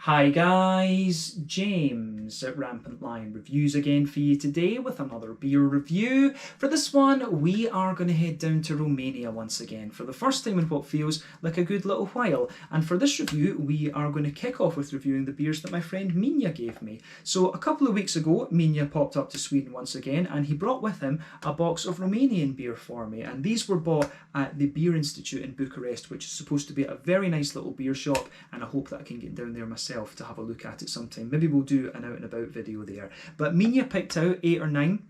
Hi guys, James at Rampant Lion Reviews again for you today with another beer review. For this one, we are going to head down to Romania once again for the first time in what feels like a good little while. And for this review, we are going to kick off with reviewing the beers that my friend Minya gave me. So a couple of weeks ago, Minya popped up to Sweden once again and he brought with him a box of Romanian beer for me. And these were bought at the Beer Institute in Bucharest, which is supposed to be a very nice little beer shop, and I hope that I can get down there myself to have a look at it sometime. Maybe we'll do an out and about video there. But Minya picked out 8 or 9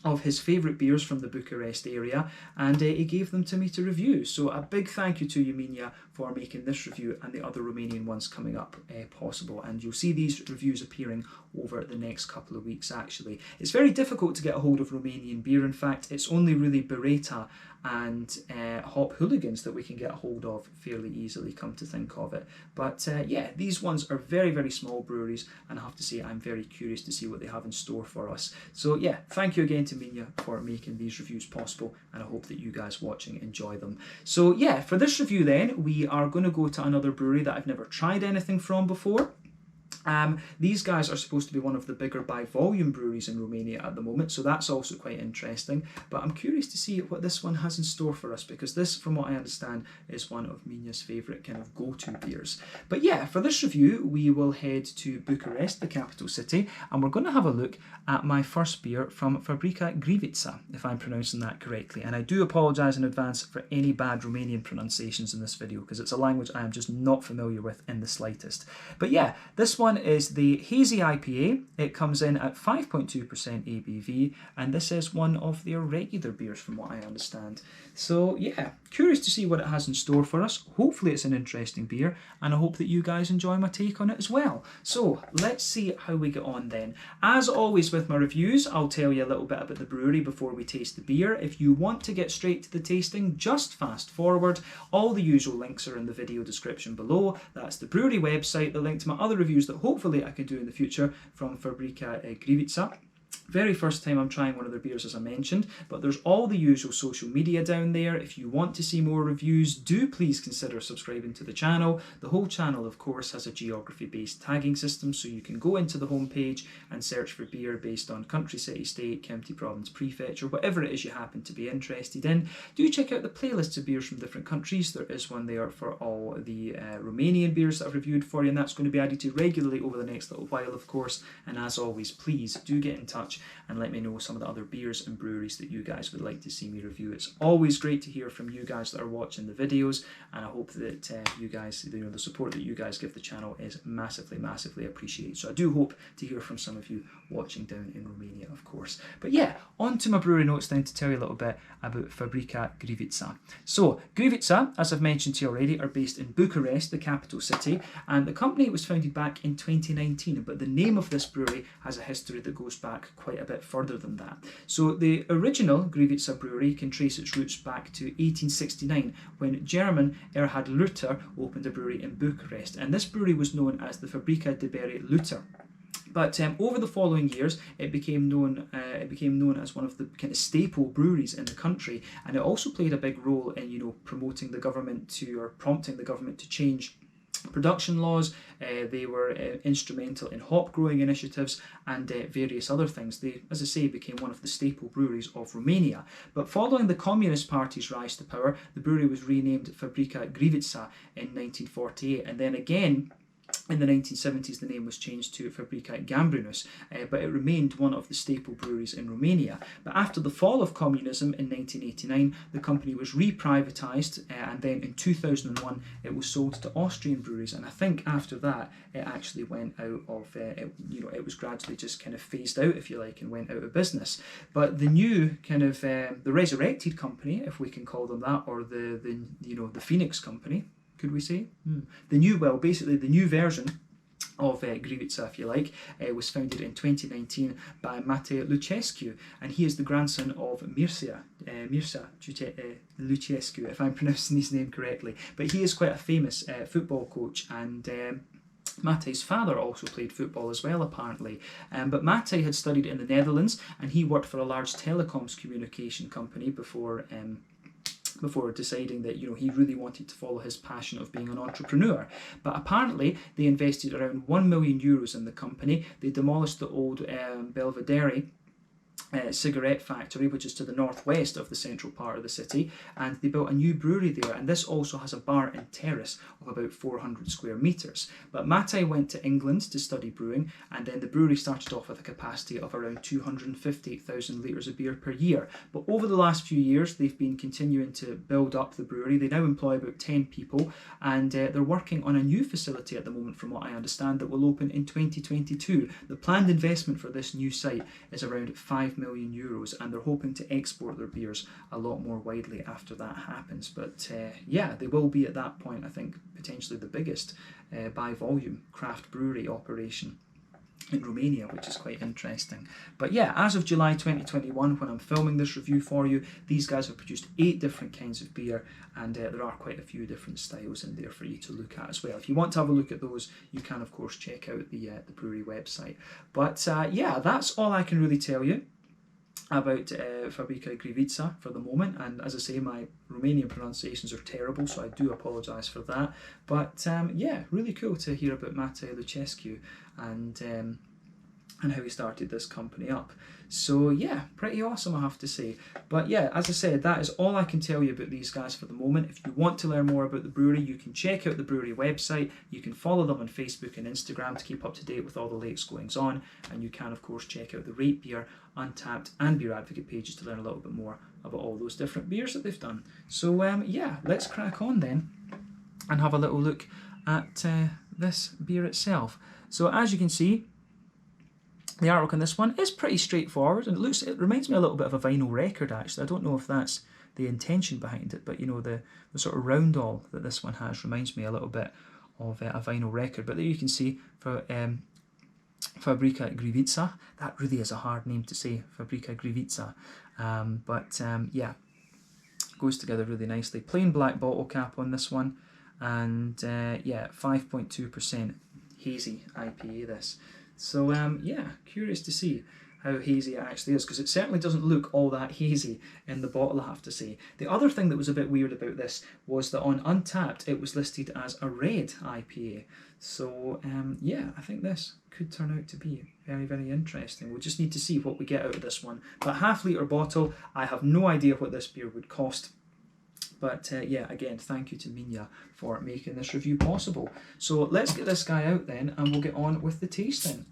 of his favourite beers from the Bucharest area, and he gave them to me to review. So a big thank you to you, Minya, for making this review and the other Romanian ones coming up possible. And you'll see these reviews appearing over the next couple of weeks actually. It's very difficult to get a hold of Romanian beer. In fact, it's only really Beretta and Hop Hooligans that we can get a hold of fairly easily, come to think of it. But yeah, these ones are very, very small breweries, and I have to say I'm very curious to see what they have in store for us. So yeah, thank you again to Minya for making these reviews possible, and I hope that you guys watching enjoy them. So yeah, for this review then, we are going to go to another brewery that I've never tried anything from before. These guys are supposed to be one of the bigger by volume breweries in Romania at the moment, so that's also quite interesting. But I'm curious to see what this one has in store for us, because this, from what I understand, is one of Minya's favourite kind of go-to beers. But yeah, for this review, we will head to Bucharest, the capital city, and we're going to have a look at my first beer from Fabrica Griviţa, if I'm pronouncing that correctly. And I do apologise in advance for any bad Romanian pronunciations in this video, because it's a language I am just not familiar with in the slightest. But yeah, this one is the Hazy IPA. It comes in at 5.2% ABV, and this is one of their regular beers from what I understand. So yeah, curious to see what it has in store for us. Hopefully it's an interesting beer, and I hope that you guys enjoy my take on it as well. So let's see how we get on then. As always with my reviews, I'll tell you a little bit about the brewery before we taste the beer. If you want to get straight to the tasting, just fast forward. All the usual links are in the video description below. That's the brewery website, the link to my other reviews that hopefully I can do in the future from Fabrica Griviţa. Very first time I'm trying one of their beers, as I mentioned, but there's all the usual social media down there. If you want to see more reviews, do please consider subscribing to the channel. The whole channel, of course, has a geography-based tagging system, so you can go into the homepage and search for beer based on country, city, state, county, province, prefecture, whatever it is you happen to be interested in. Do check out the playlists of beers from different countries. There is one there for all the Romanian beers that I've reviewed for you, and that's going to be added to regularly over the next little while, of course. And as always, please do get in touch and let me know some of the other beers and breweries that you guys would like to see me review. It's always great to hear from you guys that are watching the videos, and I hope that you guys, the support that you guys give the channel is massively, massively appreciated. So I do hope to hear from some of you watching down in Romania, of course. But yeah, on to my brewery notes then to tell you a little bit about Fabrica Griviţa. So Griviţa, as I've mentioned to you already, are based in Bucharest, the capital city, and the company was founded back in 2019, but the name of this brewery has a history that goes back quite a bit further than that. So the original Griviţa brewery can trace its roots back to 1869 when German Erhard Luther opened a brewery in Bucharest, and this brewery was known as the Fabrica de Bere Luther. But over the following years, it became known as one of the kind of staple breweries in the country, and it also played a big role in, you know, prompting the government to change production laws. They were instrumental in hop growing initiatives and various other things. They, as I say, became one of the staple breweries of Romania. But following the Communist Party's rise to power, the brewery was renamed Fabrica Griviţa in 1948, and then again in the 1970s, the name was changed to Fabrica Gambrinus, but it remained one of the staple breweries in Romania. But after the fall of communism in 1989, the company was re-privatised, and then in 2001, it was sold to Austrian breweries. And I think after that, it actually went out of, it was gradually just kind of phased out, if you like, and went out of business. But the new kind of, the resurrected company, if we can call them that, or the Phoenix company, could we say? The new version of Griviţa, if you like, was founded in 2019 by Mate Lucescu, and he is the grandson of Mircea Lucescu, if I'm pronouncing his name correctly. But he is quite a famous football coach, and Mate's father also played football as well, apparently. But Mate had studied in the Netherlands, and he worked for a large telecoms communication company before before deciding that, you know, he really wanted to follow his passion of being an entrepreneur. But apparently they invested around €1 million in the company. They demolished the old Belvedere cigarette factory, which is to the northwest of the central part of the city, and they built a new brewery there, and this also has a bar and terrace of about 400 square metres. But Mate went to England to study brewing, and then the brewery started off with a capacity of around 250,000 litres of beer per year. But over the last few years they've been continuing to build up the brewery. They now employ about 10 people, and they're working on a new facility at the moment, from what I understand, that will open in 2022. The planned investment for this new site is around €5 million, and they're hoping to export their beers a lot more widely after that happens. But yeah, they will be at that point, I think, potentially the biggest by volume craft brewery operation in Romania, which is quite interesting. But yeah, as of July 2021, when I'm filming this review for you, these guys have produced 8 different kinds of beer, and there are quite a few different styles in there for you to look at as well. If you want to have a look at those, you can of course check out the brewery website. But yeah, that's all I can really tell you about Fabrica Griviţa for the moment, and as I say, my Romanian pronunciations are terrible, so I do apologise for that. But yeah, really cool to hear about Mate Lucescu and how he started this company up. So yeah, pretty awesome, I have to say. But yeah, as I said, that is all I can tell you about these guys for the moment. If you want to learn more about the brewery, you can check out the brewery website. You can follow them on Facebook and Instagram to keep up to date with all the latest goings on, and you can of course check out the Rate Beer, Untappd and Beer Advocate pages to learn a little bit more about all those different beers that they've done. So yeah, let's crack on then and have a little look at this beer itself. So as you can see, the artwork on this one is pretty straightforward, and it reminds me a little bit of a vinyl record actually. I don't know if that's the intention behind it, but you know, the sort of roundel that this one has reminds me a little bit of a vinyl record. But there you can see for Fabrica Griviţa. That really is a hard name to say, Fabrica Griviţa. But yeah, goes together really nicely. Plain black bottle cap on this one, and yeah, 5.2% hazy IPA this. So yeah, curious to see how hazy it actually is, because it certainly doesn't look all that hazy in the bottle, I have to say. The other thing that was a bit weird about this was that on Untappd it was listed as a red IPA. So yeah, I think this could turn out to be very, very interesting. We'll just need to see what we get out of this one. But half-litre bottle, I have no idea what this beer would cost. But yeah, again, thank you to Minya for making this review possible. So let's get this guy out then, and we'll get on with the tasting.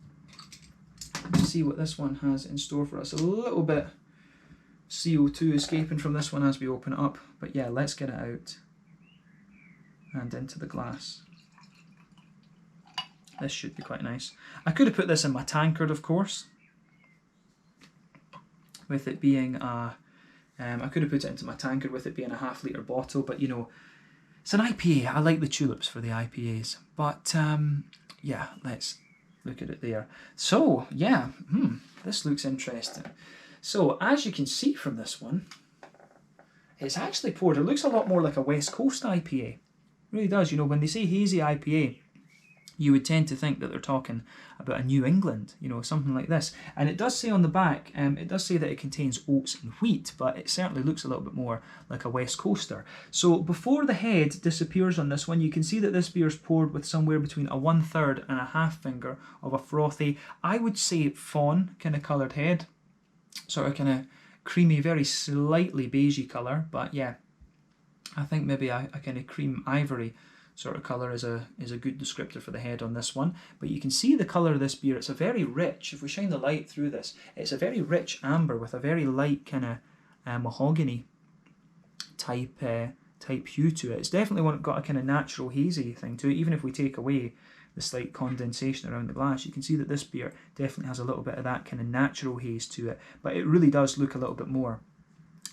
Let's see what this one has in store for us. A little bit CO2 escaping from this one as we open it up. But yeah, let's get it out and into the glass. This should be quite nice. I could have put this in my tankard, of course, with it being a... I could have put it into my tankard with it being a half-litre bottle, but you know, it's an IPA. I like the tulips for the IPAs. But yeah, let's look at it there. So yeah, this looks interesting. So as you can see from this one, it's actually poured. It looks a lot more like a West Coast IPA. It really does. You know, when they say hazy IPA, you would tend to think that they're talking about a New England, you know, something like this. And it does say on the back, it does say that it contains oats and wheat, but it certainly looks a little bit more like a West Coaster. So before the head disappears on this one, you can see that this beer is poured with somewhere between a 1/3 and a half finger of a frothy, I would say fawn kind of coloured head. Sort of kind of creamy, very slightly beigey colour, but yeah, I think maybe a kind of cream ivory sort of colour is a good descriptor for the head on this one. But you can see the colour of this beer. It's a very rich, if we shine the light through this, it's a very rich amber with a very light kind of mahogany type hue to it. It's definitely got a kind of natural hazy thing to it. Even if we take away the slight condensation around the glass, you can see that this beer definitely has a little bit of that kind of natural haze to it. But it really does look a little bit more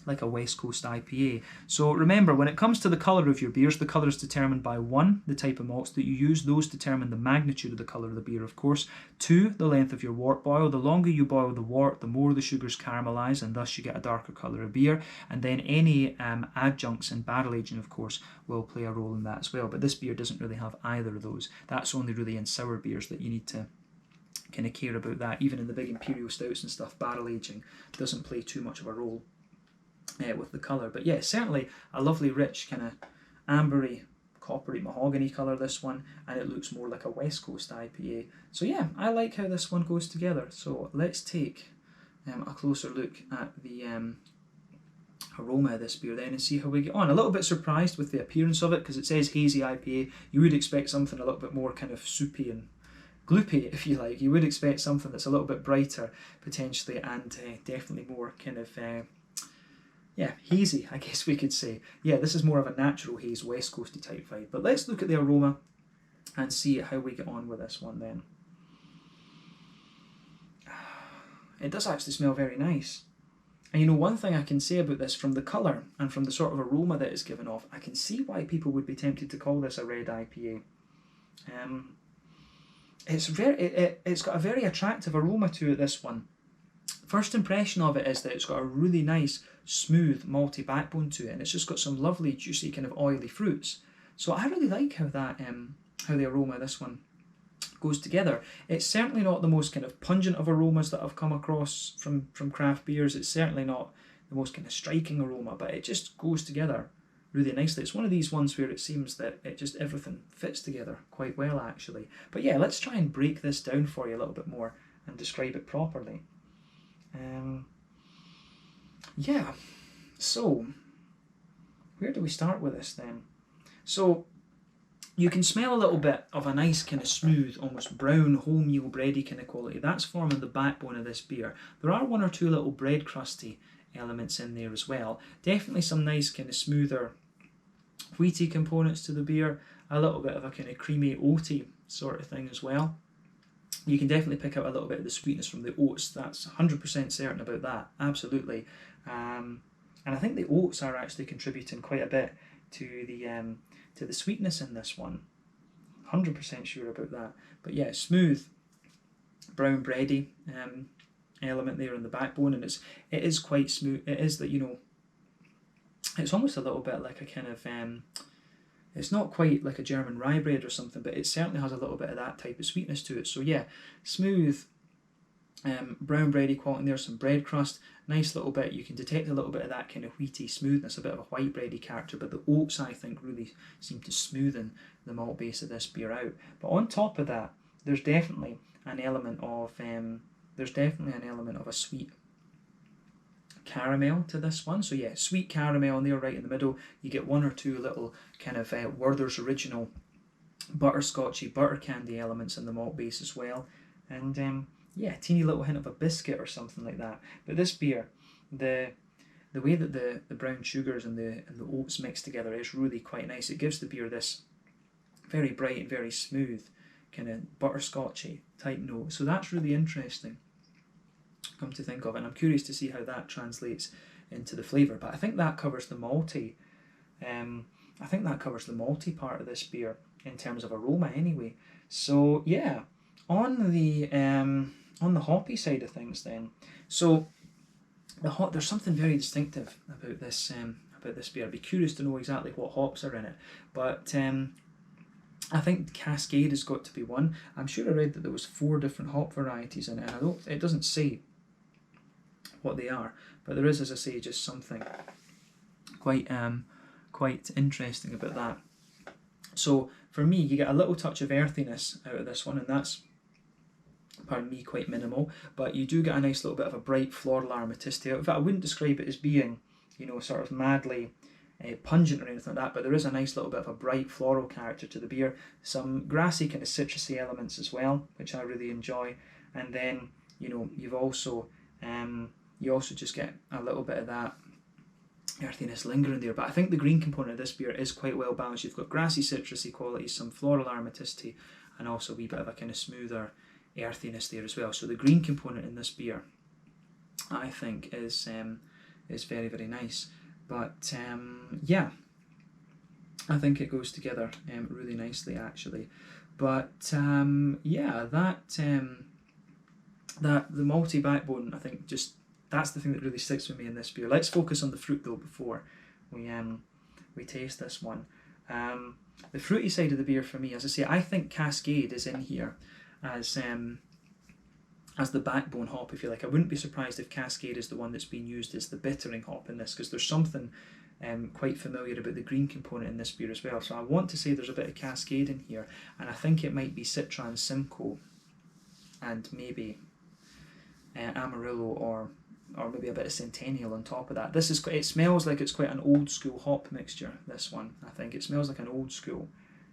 like a West Coast IPA. So remember, when it comes to the colour of your beers, the colour is determined by 1, the type of malts that you use. Those determine the magnitude of the colour of the beer, of course. 2, the length of your wort boil. The longer you boil the wort, the more the sugars caramelise, and thus you get a darker colour of beer. And then any adjuncts and barrel aging, of course, will play a role in that as well. But this beer doesn't really have either of those. That's only really in sour beers that you need to kind of care about that. Even in the big imperial stouts and stuff, barrel aging doesn't play too much of a role. with the colour. But yeah, certainly a lovely rich kind of ambery, coppery mahogany colour, this one, and it looks more like a West Coast IPA. So yeah, I like how this one goes together. So let's take a closer look at the aroma of this beer then and see how we get on. A little bit surprised with the appearance of it because it says Hazy IPA. You would expect something a little bit more kind of soupy and gloopy, if you like. You would expect something that's a little bit brighter potentially, and definitely more kind of yeah, hazy, I guess we could say. Yeah, this is more of a natural haze, West Coasty type vibe. But let's look at the aroma and see how we get on with this one then. It does actually smell very nice. And you know, one thing I can say about this, from the colour and from the sort of aroma that it's given off, I can see why people would be tempted to call this a red IPA. It's got a very attractive aroma to it, this one. First impression of it is that it's got a really nice, smooth, malty backbone to it, and it's just got some lovely, juicy, kind of oily fruits. So I really like how that, how the aroma of this one goes together. It's certainly not the most kind of pungent of aromas that I've come across from craft beers. It's certainly not the most kind of striking aroma, but it just goes together really nicely. It's one of these ones where it seems that it just everything fits together quite well, actually. But yeah, let's try and break this down for you a little bit more and describe it properly. Yeah, so where do we start with this then? So you can smell a little bit of a nice kind of smooth, almost brown, wholemeal bready kind of quality. That's forming the backbone of this beer. There are one or two little bread crusty elements in there as well. Definitely some nice kind of smoother wheaty components to the beer. A little bit of a kind of creamy oaty sort of thing as well. You can definitely pick out a little bit of the sweetness from the oats. That's 100% certain about that, absolutely. And I think the oats are actually contributing quite a bit to the sweetness in this one. 100% sure about that. But yeah, smooth, brown bready element there in the backbone, and it is quite smooth. It is that, you know, it's almost a little bit like a kind of it's not quite like a German rye bread or something, but it certainly has a little bit of that type of sweetness to it. So yeah, smooth, brown bready quality there, some bread crust, nice little bit. You can detect a little bit of that kind of wheaty smoothness, a bit of a white bready character, but the oats, I think, really seem to smoothen the malt base of this beer out. But on top of that, there's definitely an element of a sweet caramel to this one. So yeah, sweet caramel in there right in the middle. You get one or two little kind of Werther's Original butterscotchy, butter candy elements in the malt base as well. And yeah, a teeny little hint of a biscuit or something like that. But this beer, the way that the brown sugars and the oats mix together is really quite nice. It gives the beer this very bright and very smooth kind of butterscotchy type note. So that's really interesting, come to think of it, and I'm curious to see how that translates into the flavour. But I think that covers the malty. I think that covers the malty part of this beer in terms of aroma, anyway. So yeah, on the hoppy side of things, then. So there's something very distinctive about this beer. I'd be curious to know exactly what hops are in it, but I think Cascade has got to be one. I'm sure I read that there was 4 different hop varieties in it, and it doesn't say what they are, but there is, as I say, just something quite interesting about that. So for me, you get a little touch of earthiness out of this one, and that's, pardon me, quite minimal, but you do get a nice little bit of a bright floral aromaticity. In fact, I wouldn't describe it as being, you know, sort of madly pungent or anything like that, but there is a nice little bit of a bright floral character to the beer. Some grassy kind of citrusy elements as well, which I really enjoy. And then, you know, you also just get a little bit of that earthiness lingering there. But I think the green component of this beer is quite well balanced. You've got grassy citrusy qualities, some floral aromaticity, and also a wee bit of a kind of smoother earthiness there as well. So the green component in this beer, I think, is very, very nice. But yeah, I think it goes together really nicely, actually. But yeah, that the malty backbone, I think, just that's the thing that really sticks with me in this beer. Let's focus on the fruit though before we taste this one. The fruity side of the beer for me, as I say, I think Cascade is in here as as the backbone hop, if you like. I wouldn't be surprised if Cascade is the one that's being used as the bittering hop in this, because there's something quite familiar about the green component in this beer as well. So I want to say there's a bit of Cascade in here, and I think it might be Citra and Simcoe, and maybe Amarillo, or maybe a bit of Centennial on top of that. This is, it smells like it's quite an old school hop mixture, this one. I think it smells like an old school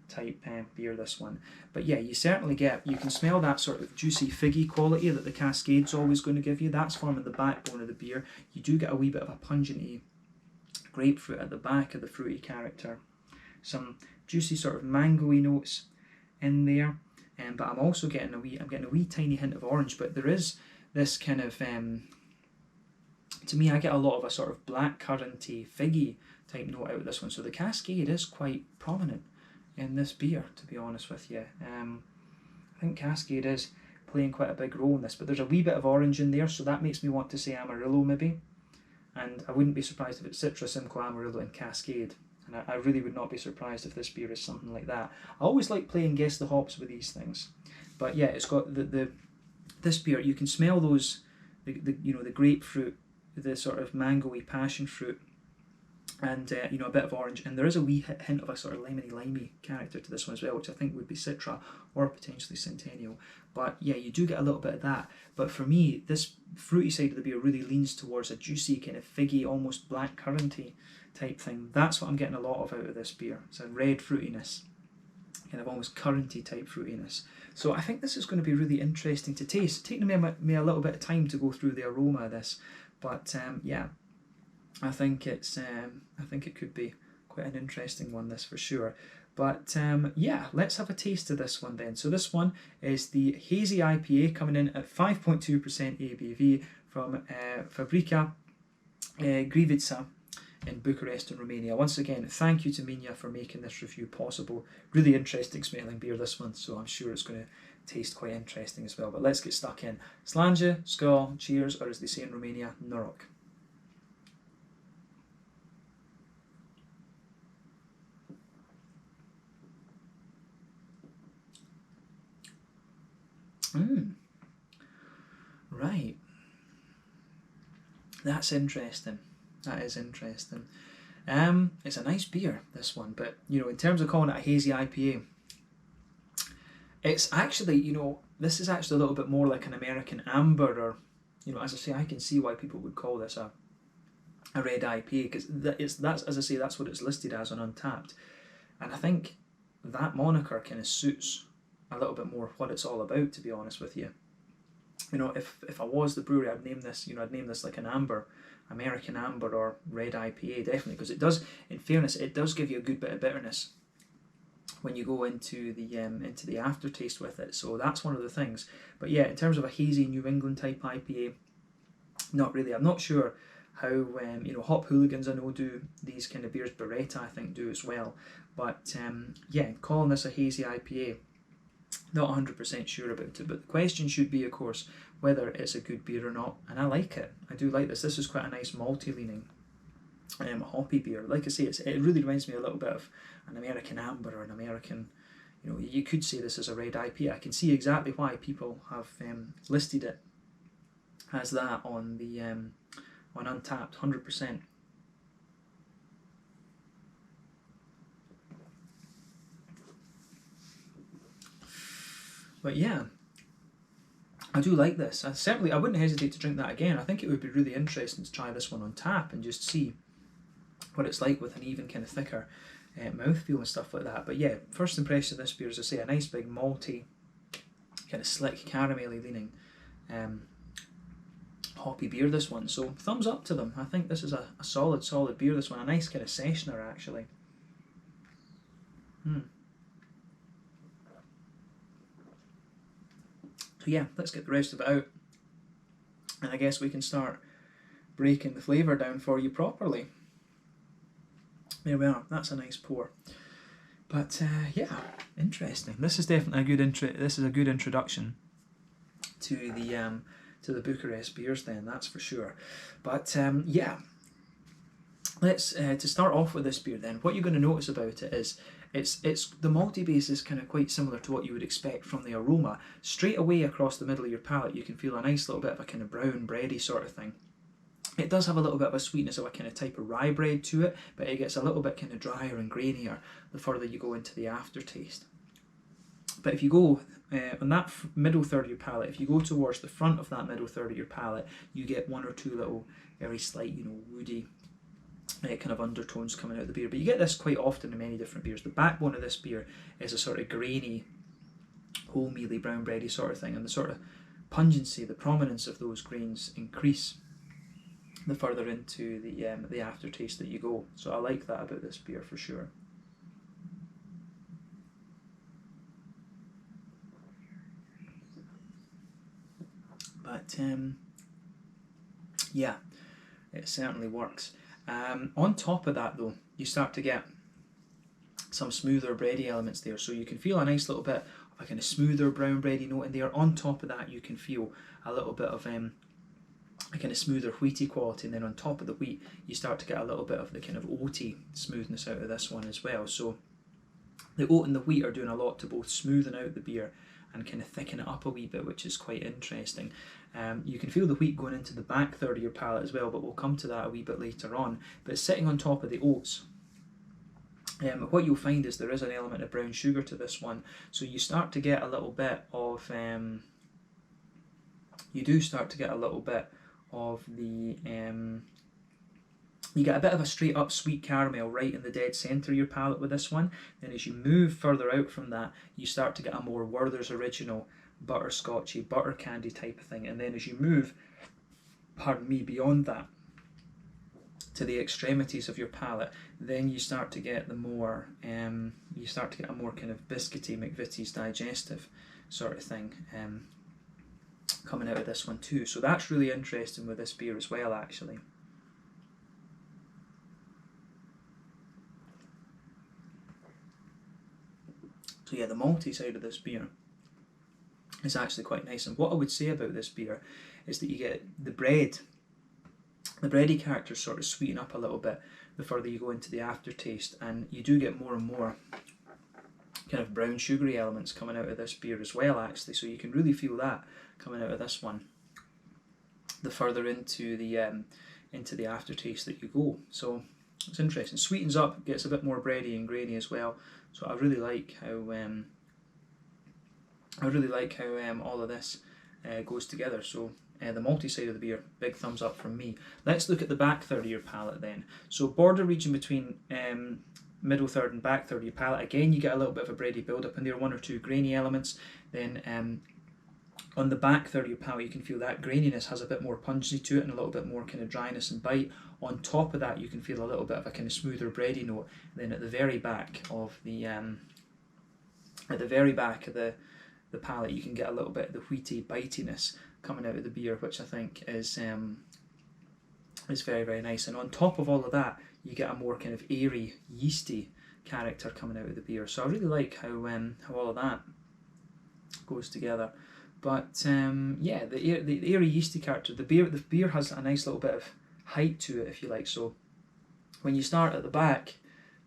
type beer, this one. But yeah, you certainly you can smell that sort of juicy figgy quality that the Cascade's always going to give you. That's forming the backbone of the beer. You do get a wee bit of a pungenty grapefruit at the back of the fruity character. Some juicy sort of mango-y notes in there. But I'm also getting a wee tiny hint of orange, but there is this kind of, to me, I get a lot of a sort of blackcurranty, figgy type note out of this one. So the Cascade is quite prominent in this beer, to be honest with you. I think Cascade is playing quite a big role in this, but there's a wee bit of orange in there, so that makes me want to say Amarillo maybe. And I wouldn't be surprised if it's Citra, Simcoe, Amarillo and Cascade. And I really would not be surprised if this beer is something like that. I always like playing guess the hops with these things. But yeah, it's got this beer, you can smell those, the grapefruit, the sort of mango-y passion fruit, and a bit of orange, and there is a wee hint of a sort of lemony character to this one as well, which I think would be Citra or potentially Centennial. But yeah, you do get a little bit of that. But for me, this fruity side of the beer really leans towards a juicy kind of figgy, almost blackcurranty type thing. That's what I'm getting a lot of out of this beer. It's a red fruitiness, kind of almost curranty type fruitiness. So I think this is going to be really interesting to taste. It's taking me a little bit of time to go through the aroma of this, but yeah, I think it could be quite an interesting one, this for sure. But yeah, let's have a taste of this one then. So this one is the Hazy IPA, coming in at 5.2% ABV from Fabrica Griviţa in Bucharest in Romania. Once again, thank you to Minia for making this review possible. Really interesting smelling beer, this one, so I'm sure it's going to taste quite interesting as well. But let's get stuck in. Slanje, skål, cheers, or as they say in Romania, noroc. Right. That's interesting. That is interesting. It's a nice beer, this one, but in terms of calling it a hazy IPA, it's actually, this is actually a little bit more like an American amber, or as I say, I can see why people would call this a red IPA, because that's as I say, that's what it's listed as on Untappd, and I think that moniker kind of suits a little bit more what it's all about, to be honest with you. If I was the brewery, I'd name this, I'd name this like an amber, American amber or red IPA, definitely, because it does, in fairness, it does give you a good bit of bitterness when you go into the aftertaste with it. So that's one of the things. But yeah, in terms of a hazy New England type IPA, not really. I'm not sure how Hop Hooligans, I know, do these kind of beers. Beretta, I think, do as well. But yeah, calling this a hazy IPA, not 100% sure about it, but the question should be, of course, whether it's a good beer or not, and I like it. I do like this. This is quite a nice malty leaning hoppy beer. Like I say, it really reminds me a little bit of an American amber or an American, you could say this is a red IPA. I can see exactly why people have listed it as that on the on Untappd, 100%. But yeah, I do like this. I wouldn't hesitate to drink that again. I think it would be really interesting to try this one on tap and just see what it's like with an even kind of thicker mouthfeel and stuff like that. But yeah, first impression of this beer, as I say, a nice big malty, kind of slick, caramelly leaning hoppy beer, this one. So thumbs up to them. I think this is a solid beer, this one. A nice kind of sessioner, actually. So yeah, let's get the rest of it out, and I guess we can start breaking the flavour down for you properly. There we are. That's a nice pour. But yeah, interesting. This is definitely a good introduction to the Bucharest beers, then, that's for sure. But yeah, let's to start off with this beer then. What you're going to notice about it is It's the malty base is kind of quite similar to what you would expect from the Aroma. Straight away across the middle of your palate, you can feel a nice little bit of a kind of brown bready sort of thing. It does have a little bit of a sweetness of a kind of type of rye bread to it, but it gets a little bit kind of drier and grainier the further you go into the aftertaste. But if you go on that middle third of your palate, if you go towards the front of that middle third of your palate, you get one or two little very slight, you know, woody kind of undertones coming out of the beer. But you get this quite often in many different beers. The backbone of this beer is a sort of grainy, wholemealy, brown bready sort of thing, and the sort of pungency, the prominence of those grains increase the further into the aftertaste that you go. So I like that about this beer for sure. But yeah, it certainly works. On top of that though, you start to get some smoother bready elements there, so you can feel a nice little bit of a kind of smoother brown bready note in there. On top of that, you can feel a little bit of a kind of smoother wheaty quality, and then on top of the wheat you start to get a little bit of the kind of oaty smoothness out of this one as well. So the oat and the wheat are doing a lot to both smoothen out the beer and kind of thicken it up a wee bit, which is quite interesting. You can feel the wheat going into the back third of your palate as well, but we'll come to that a wee bit later on. But sitting on top of the oats, what you'll find is there is an element of brown sugar to this one, so you start to get a little bit of you get a bit of a straight up sweet caramel right in the dead centre of your palate with this one. Then as you move further out from that, you start to get a more Werther's Original butterscotchy, butter candy type of thing. And then as you move, beyond that to the extremities of your palate, then you start to get a more kind of biscuity McVitie's digestive sort of thing coming out of this one too. So that's really interesting with this beer as well, actually. So yeah, the malty side of this beer is actually quite nice. And what I would say about this beer is that you get the bready characters sort of sweeten up a little bit the further you go into the aftertaste, and you do get more and more kind of brown sugary elements coming out of this beer as well, actually. So you can really feel that coming out of this one the further into the aftertaste that you go. So it's interesting. Sweetens up, gets a bit more bready and grainy as well. So I really like how all of this goes together. So the malty side of the beer, big thumbs up from me. Let's look at the back third of your palate then. So border region between middle third and back third of your palate. Again, you get a little bit of a bready build up in there, one or two grainy elements. Then on the back third of your palate, you can feel that graininess has a bit more pungency to it and a little bit more kind of dryness and bite. On top of that, you can feel a little bit of a kind of smoother bready note. And then at the very back of the palate, you can get a little bit of the wheaty bitiness coming out of the beer, which I think is very, very nice. And on top of all of that, you get a more kind of airy, yeasty character coming out of the beer. So I really like how all of that goes together. But yeah, the airy, yeasty character, the beer has a nice little bit of height to it, if you like. So when you start at the back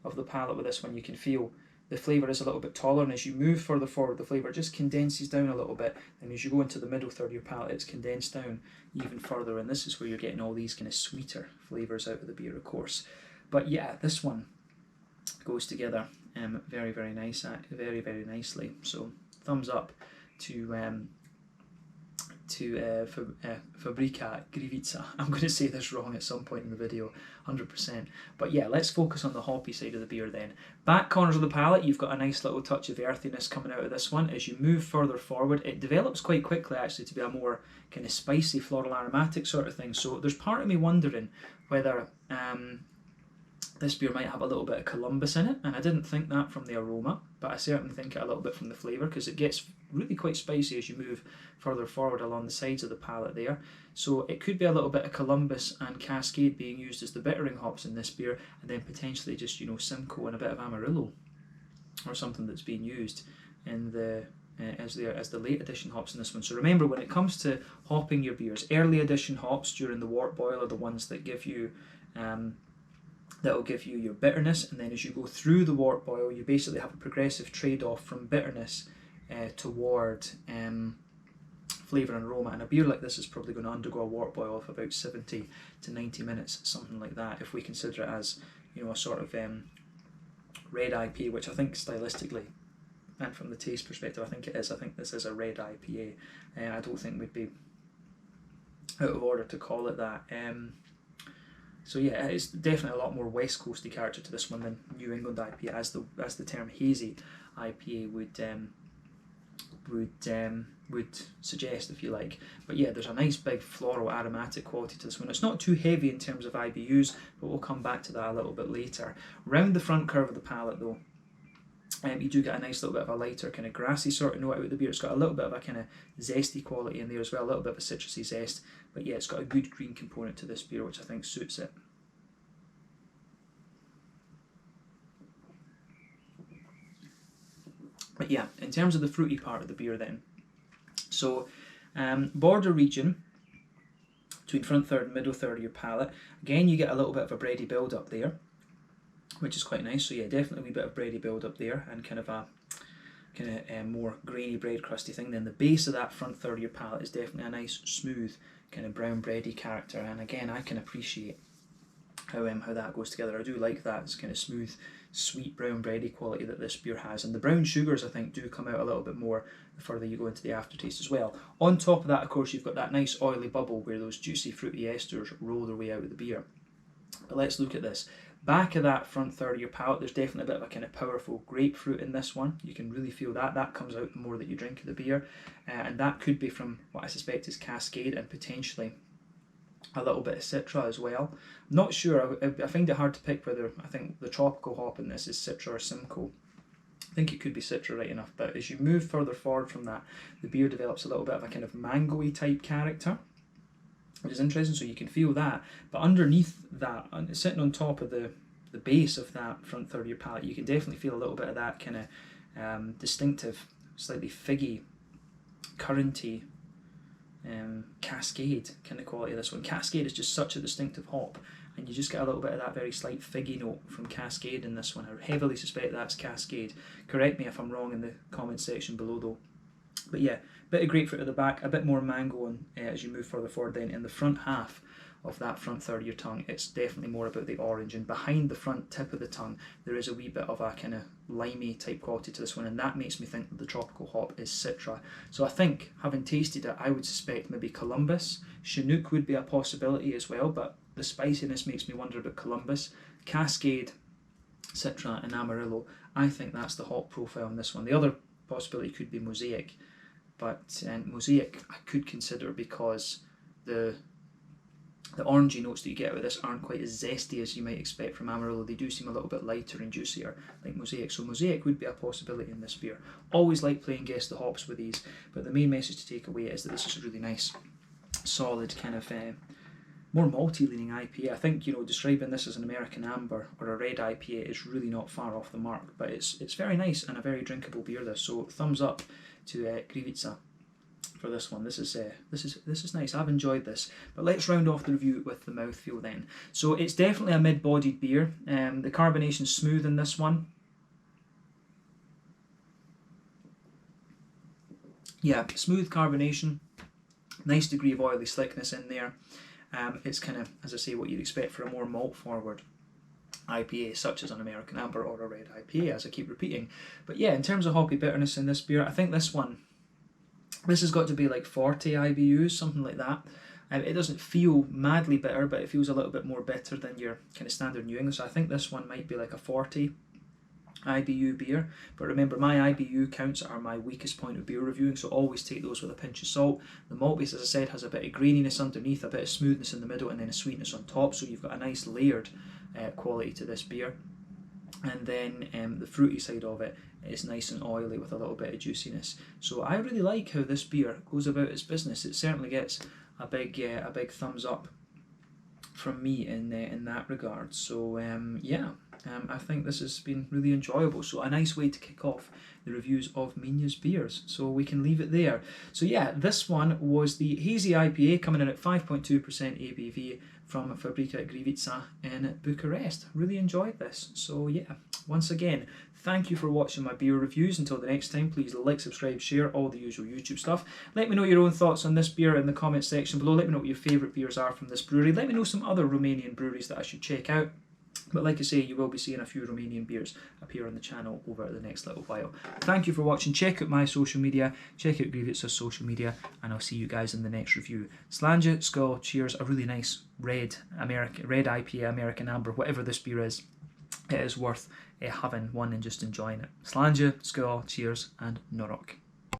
of the palate with this one, you can feel the flavour is a little bit taller, and as you move further forward, the flavour just condenses down a little bit, and as you go into the middle third of your palate, it's condensed down even further, and this is where you're getting all these kind of sweeter flavours out of the beer, of course. But yeah, this one goes together very, very nice, very, very nicely. So thumbs up to Fabrica Griviţa. I'm going to say this wrong at some point in the video, 100%. But yeah, let's focus on the hoppy side of the beer then. Back corners of the palate, you've got a nice little touch of earthiness coming out of this one. As you move further forward, it develops quite quickly actually to be a more kind of spicy, floral aromatic sort of thing. So there's part of me wondering whether this beer might have a little bit of Columbus in it, and I didn't think that from the aroma, but I certainly think it a little bit from the flavour, because it gets really quite spicy as you move further forward along the sides of the palate there. So it could be a little bit of Columbus and Cascade being used as the bittering hops in this beer, and then potentially just, you know, Simcoe and a bit of Amarillo or something that's being used in the as the late edition hops in this one. So remember, when it comes to hopping your beers, early edition hops during the wort boil are the ones that give you that'll give you your bitterness, and then as you go through the wort boil, you basically have a progressive trade-off from bitterness toward flavour and aroma. And a beer like this is probably going to undergo a wort boil of about 70 to 90 minutes, something like that, if we consider it as, you know, a sort of red IPA, which I think stylistically and from the taste perspective, I think it is. I think this is a red IPA. I don't think we'd be out of order to call it that. So yeah, it's definitely a lot more West Coasty character to this one than New England IPA, as the term hazy IPA would suggest, if you like. But yeah, there's a nice big floral aromatic quality to this one. It's not too heavy in terms of IBUs, but we'll come back to that a little bit later. Round the front curve of the palate though, you do get a nice little bit of a lighter kind of grassy sort of note out of the beer. It's got a little bit of a kind of zesty quality in there as well, a little bit of a citrusy zest. But yeah, it's got a good green component to this beer, which I think suits it. But yeah, in terms of the fruity part of the beer then, so border region between front third and middle third of your palate, again you get a little bit of a bready build up there, which is quite nice. So yeah, definitely a wee bit of bready build up there, and kind of a more grainy bread crusty thing. Then the base of that front third of your palate is definitely a nice smooth kind of brown bready character, and again I can appreciate how that goes together. I do like that. It's kind of smooth, sweet brown bready quality that this beer has, and the brown sugars I think do come out a little bit more the further you go into the aftertaste as well. On top of that, of course, you've got that nice oily bubble where those juicy fruity esters roll their way out of the beer. But let's look at this. Back of that front third of your palate, there's definitely a bit of a kind of powerful grapefruit in this one. You can really feel that. That comes out the more that you drink of the beer, and that could be from what I suspect is Cascade, and potentially a little bit of Citra as well. I'm not sure. I find it hard to pick whether, I think the tropical hop in this is Citra or Simcoe. I think it could be Citra right enough, but as you move further forward from that, the beer develops a little bit of a kind of mango-y type character, which is interesting. So you can feel that, but underneath that, sitting on top of the base of that front third of your palate, you can definitely feel a little bit of that kind of distinctive, slightly figgy, curranty, Cascade kind of quality of this one. Cascade is just such a distinctive hop, and you just get a little bit of that very slight figgy note from Cascade in this one. I heavily suspect that's Cascade. Correct me if I'm wrong in the comment section below though. But yeah, bit of grapefruit at the back, a bit more mango on, as you move further forward. Then in the front half of that front third of your tongue, it's definitely more about the orange, and behind the front tip of the tongue there is a wee bit of a kind of limey type quality to this one, and that makes me think that the tropical hop is Citra. So I think, having tasted it, I would suspect maybe Columbus. Chinook would be a possibility as well, but the spiciness makes me wonder about Columbus. Cascade, Citra and Amarillo, I think that's the hop profile in this one. The other possibility could be Mosaic, but Mosaic I could consider because the orangey notes that you get out of this aren't quite as zesty as you might expect from Amarillo. They do seem a little bit lighter and juicier, like Mosaic. So Mosaic would be a possibility in this beer. Always like playing guess the hops with these, but the main message to take away is that this is a really nice, solid kind of more malty leaning IPA. I think, you know, describing this as an American Amber or a red IPA is really not far off the mark, but it's very nice and a very drinkable beer this. So thumbs up to Griviţa for this one. This is nice. I've enjoyed this. But let's round off the review with the mouthfeel then. So it's definitely a mid-bodied beer. The carbonation's smooth in this one. Yeah, smooth carbonation, nice degree of oily slickness in there. It's kind of, as I say, what you'd expect for a more malt-forward IPA, such as an American Amber or a red IPA, as I keep repeating. But yeah, in terms of hoppy bitterness in this beer, I think this has got to be like 40 IBUs, something like that. It doesn't feel madly bitter, but it feels a little bit more bitter than your kind of standard New England. So I think this one might be like a 40 IBU beer. But remember, my IBU counts are my weakest point of beer reviewing, so always take those with a pinch of salt. The malt base, as I said, has a bit of graininess underneath, a bit of smoothness in the middle, and then a sweetness on top. So you've got a nice layered quality to this beer. And then the fruity side of it is nice and oily with a little bit of juiciness. So I really like how this beer goes about its business. It certainly gets a big thumbs up from me in that regard. So yeah, I think this has been really enjoyable. So a nice way to kick off the reviews of Minya's beers. So we can leave it there. So yeah, this one was the Hazy IPA coming in at 5.2% ABV from Fabrica Griviţa in Bucharest. Really enjoyed this. So yeah, once again, thank you for watching my beer reviews. Until the next time, please like, subscribe, share, all the usual YouTube stuff. Let me know your own thoughts on this beer in the comment section below. Let me know what your favourite beers are from this brewery. Let me know some other Romanian breweries that I should check out. But like I say, you will be seeing a few Romanian beers appear on the channel over the next little while. Thank you for watching. Check out my social media, check out Griviţa's social media, and I'll see you guys in the next review. Slàinte, skål, cheers, a really nice red IPA, American Amber, whatever this beer is. It is worth having one and just enjoying it. Slàinte, skål, cheers, and norok.